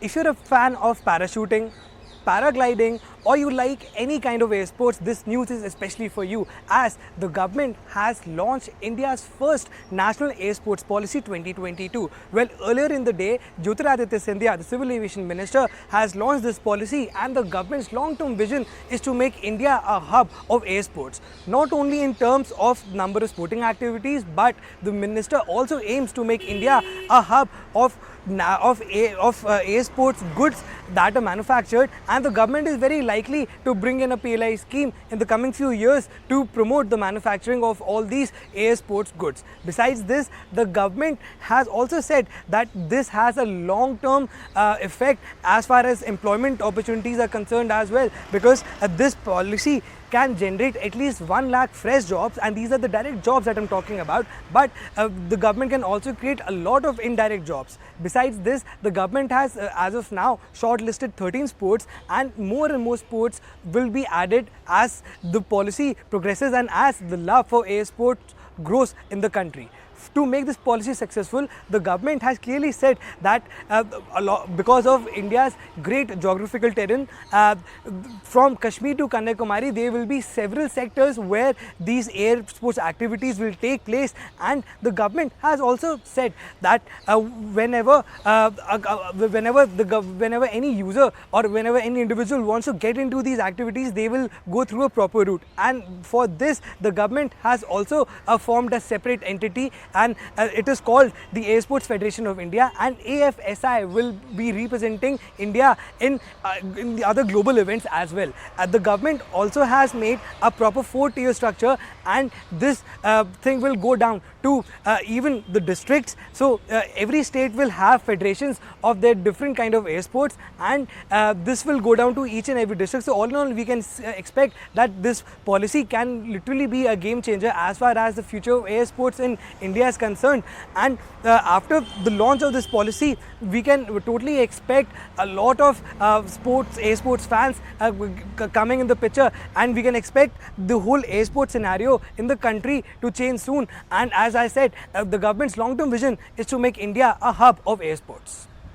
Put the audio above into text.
If you're a fan of parachuting, paragliding, or you like any kind of air sports, this news is especially for you, as the government has launched India's first National Air Sports Policy 2022. Well, earlier in the day, Jyotiraditya Scindia, the Civil Aviation Minister, has launched this policy, and the government's long-term vision is to make India a hub of air sports. Not only in terms of number of sporting activities, but the minister also aims to make India a hub of air sports goods that are manufactured, and the government is very likely to bring in a PLI scheme in the coming few years to promote the manufacturing of all these air sports goods. Besides this, the government has also said that this has a long-term effect as far as employment opportunities are concerned as well, because this policy can generate at least 1 lakh fresh jobs, and these are the direct jobs that I'm talking about, but the government can also create a lot of indirect jobs. Besides this, the government has as of now shortlisted 13 sports, and more sports will be added as the policy progresses and as the love for air sports grows in the country. To make this policy successful, the government has clearly said that because of India's great geographical terrain, from Kashmir to Kanyakumari, there will be several sectors where these air sports activities will take place, and the government has also said that whenever any user or whenever any individual wants to get into these activities, they will go through a proper route, and for this the government has also formed a separate entity, and it is called the Air Sports Federation of India, and AFSI will be representing India in the other global events as well. The government also has made a proper 4-tier structure, and this thing will go down to even the districts. So every state will have federations of their different kind of air sports, and this will go down to each and every district. So all in all, we can expect that this policy can literally be a game changer as far as the future of air sports in India is concerned. And after the launch of this policy, we can totally expect a lot of air sports fans coming in the picture, and we can expect the whole air sports scenario in the country to change soon. And as I said, the government's long-term vision is to make India a hub of air sports.